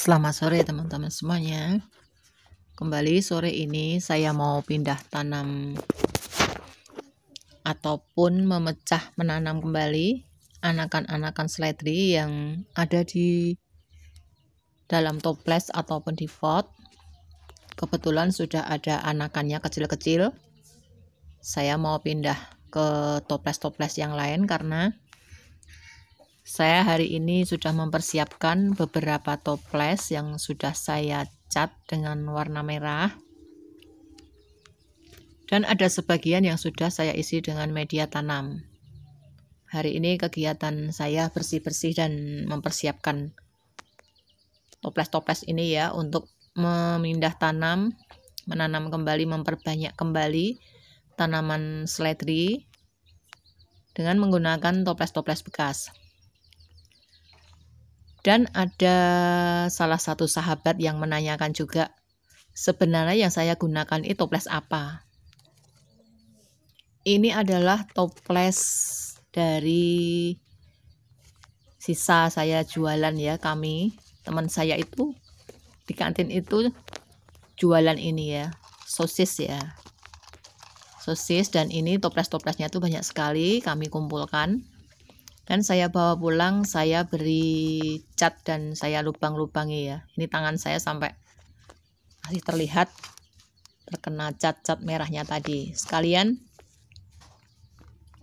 Selamat sore teman-teman semuanya. Kembali sore ini saya mau pindah tanam ataupun menanam kembali anakan-anakan seledri yang ada di dalam toples ataupun di pot. Kebetulan sudah ada anakannya kecil-kecil. Saya mau pindah ke toples-toples yang lain karena saya hari ini sudah mempersiapkan beberapa toples yang sudah saya cat dengan warna merah. Dan ada sebagian yang sudah saya isi dengan media tanam. Hari ini kegiatan saya bersih-bersih dan mempersiapkan toples-toples ini ya untuk memindah tanam, menanam kembali, memperbanyak kembali tanaman seledri dengan menggunakan toples-toples bekas. Dan ada salah satu sahabat yang menanyakan juga, sebenarnya yang saya gunakan itu toples apa? Ini adalah toples dari sisa saya jualan ya, teman saya itu di kantin itu jualan ini ya, sosis ya. Sosis, dan ini toples-toplesnya tuh banyak sekali kami kumpulkan. Dan saya bawa pulang, saya beri cat dan saya lubang-lubangi ya. Ini tangan saya sampai masih terlihat terkena cat-cat merahnya tadi. Sekalian,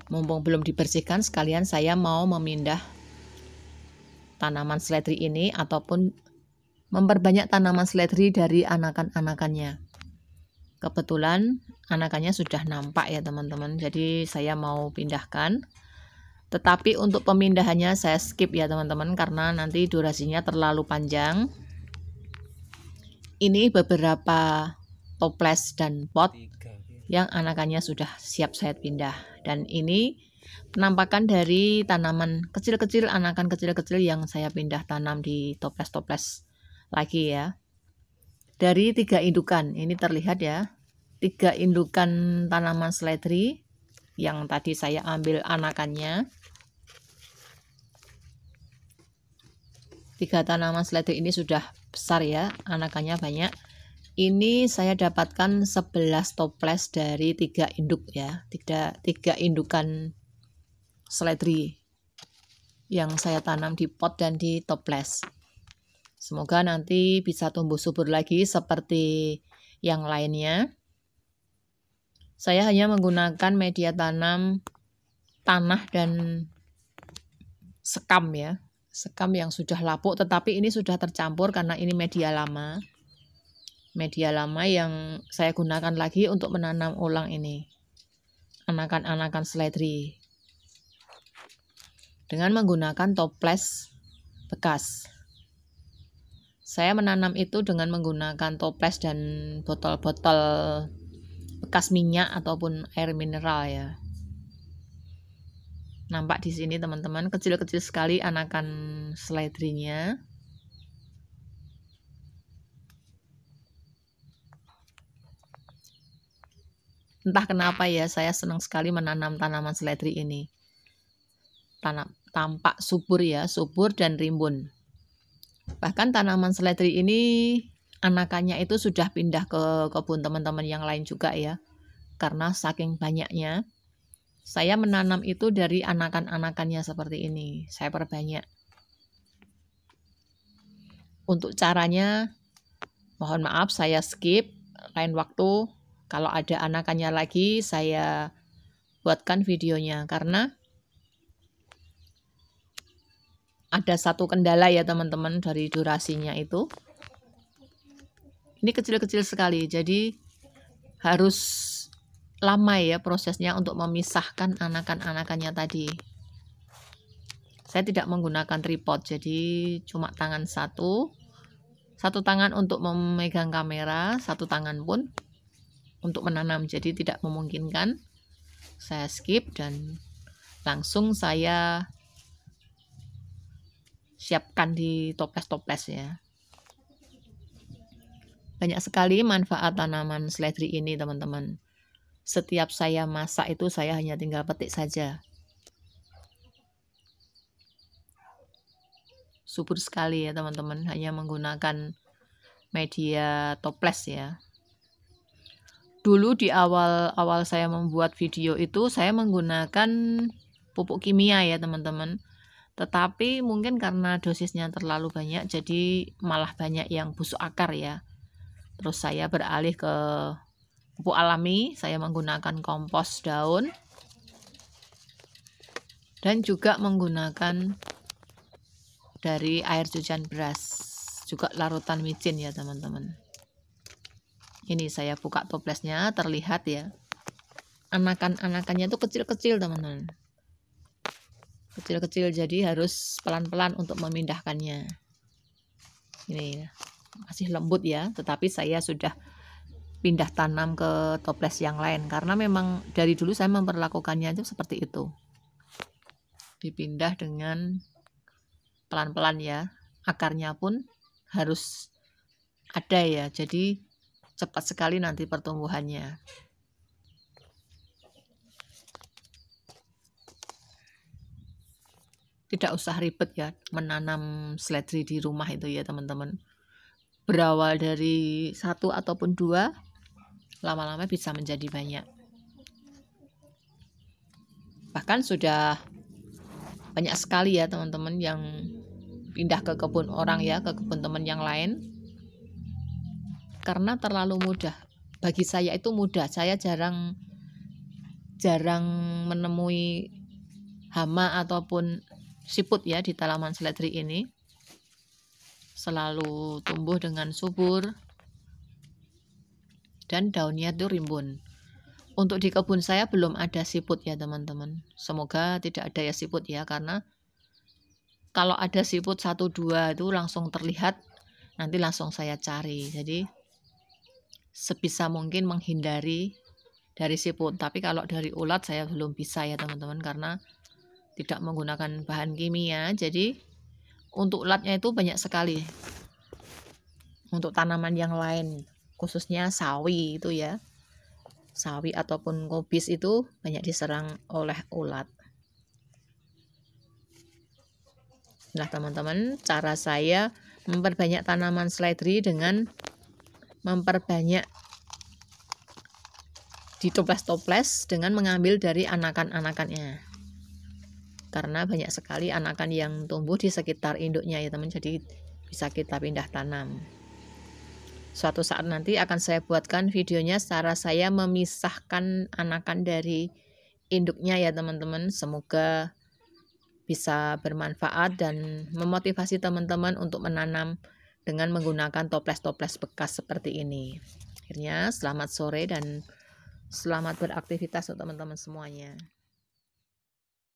mumpung belum dibersihkan, sekalian saya mau memindah tanaman seledri ini ataupun memperbanyak tanaman seledri dari anakan-anakannya. Kebetulan anakannya sudah nampak ya teman-teman, jadi saya mau pindahkan. Tetapi untuk pemindahannya saya skip ya teman-teman karena nanti durasinya terlalu panjang. Ini beberapa toples dan pot yang anakannya sudah siap saya pindah. Dan ini penampakan dari tanaman kecil-kecil, anakan kecil-kecil yang saya pindah tanam di toples-toples lagi ya. Dari 3 indukan, ini terlihat ya, 3 indukan tanaman seledri yang tadi saya ambil anakannya. 3 tanaman seledri ini sudah besar ya, anakannya banyak. Ini saya dapatkan 11 toples dari 3 induk ya, 3 indukan seledri yang saya tanam di pot dan di toples. Semoga nanti bisa tumbuh subur lagi seperti yang lainnya. Saya hanya menggunakan media tanam tanah dan sekam ya. Sekam yang sudah lapuk, tetapi ini sudah tercampur karena ini media lama. Media lama yang saya gunakan lagi untuk menanam ulang ini. Anakan-anakan seledri. Dengan menggunakan toples bekas. Saya menanam itu dengan menggunakan toples dan botol-botol bekas minyak ataupun air mineral ya. Nampak di sini teman-teman, kecil-kecil sekali anakan seledrinya. Entah kenapa ya, saya senang sekali menanam tanaman seledri ini. Tampak subur ya, subur dan rimbun. Bahkan tanaman seledri ini anakannya itu sudah pindah ke kebun teman-teman yang lain juga ya. Karena saking banyaknya, saya menanam itu dari anakan-anakannya seperti ini. Saya perbanyak. Untuk caranya, mohon maaf saya skip. Lain waktu, kalau ada anakannya lagi, saya buatkan videonya. Karena ada satu kendala ya teman-teman dari durasinya itu. Ini kecil-kecil sekali, jadi harus lama ya prosesnya untuk memisahkan anakan-anakannya tadi. Saya tidak menggunakan tripod, jadi cuma tangan satu tangan untuk memegang kamera, satu tangan pun untuk menanam, jadi tidak memungkinkan. Saya skip dan langsung saya siapkan di toples-toples ya. Banyak sekali manfaat tanaman seledri ini teman-teman. Setiap saya masak itu saya hanya tinggal petik saja. subur sekali ya teman-teman, hanya menggunakan media toples ya. Dulu di awal saya membuat video itu saya menggunakan pupuk kimia ya teman-teman. Tetapi mungkin karena dosisnya terlalu banyak jadi malah banyak yang busuk akar ya. Terus saya beralih ke pupuk alami, saya menggunakan kompos daun dan juga menggunakan dari air cucian beras, juga larutan micin ya teman-teman. Ini saya buka toplesnya, terlihat ya, anakannya itu kecil-kecil teman-teman, kecil-kecil, jadi harus pelan-pelan untuk memindahkannya. Ini masih lembut ya, tetapi saya sudah pindah tanam ke toples yang lain karena memang dari dulu saya memperlakukannya itu seperti itu, dipindah dengan pelan-pelan ya, akarnya pun harus ada ya, jadi cepat sekali nanti pertumbuhannya. Tidak usah ribet ya menanam seledri di rumah itu ya teman-teman. Berawal dari 1 ataupun 2, lama-lama bisa menjadi banyak. Bahkan sudah banyak sekali ya teman-teman yang pindah ke kebun orang ya, ke kebun teman yang lain, karena terlalu mudah. Bagi saya itu mudah, saya jarang menemui hama ataupun siput ya di tanaman seledri ini. Selalu tumbuh dengan subur dan daunnya itu rimbun. Untuk di kebun saya belum ada siput ya teman-teman. Semoga tidak ada ya siput ya, karena kalau ada siput 1-2 itu langsung terlihat, nanti langsung saya cari. Jadi sebisa mungkin menghindari dari siput. Tapi kalau dari ulat saya belum bisa ya teman-teman, karena tidak menggunakan bahan kimia. Jadi untuk ulatnya itu banyak sekali. Untuk tanaman yang lain, khususnya sawi itu ya, sawi ataupun kobis itu banyak diserang oleh ulat. Nah teman-teman, cara saya memperbanyak tanaman seledri dengan memperbanyak di toples-toples dengan mengambil dari anakan-anakannya, karena banyak sekali anakan yang tumbuh di sekitar induknya ya teman, jadi bisa kita pindah tanam. Suatu saat nanti akan saya buatkan videonya cara saya memisahkan anakan dari induknya ya teman-teman. Semoga bisa bermanfaat dan memotivasi teman-teman untuk menanam dengan menggunakan toples-toples bekas seperti ini. Akhirnya selamat sore dan selamat beraktivitas untuk teman-teman semuanya.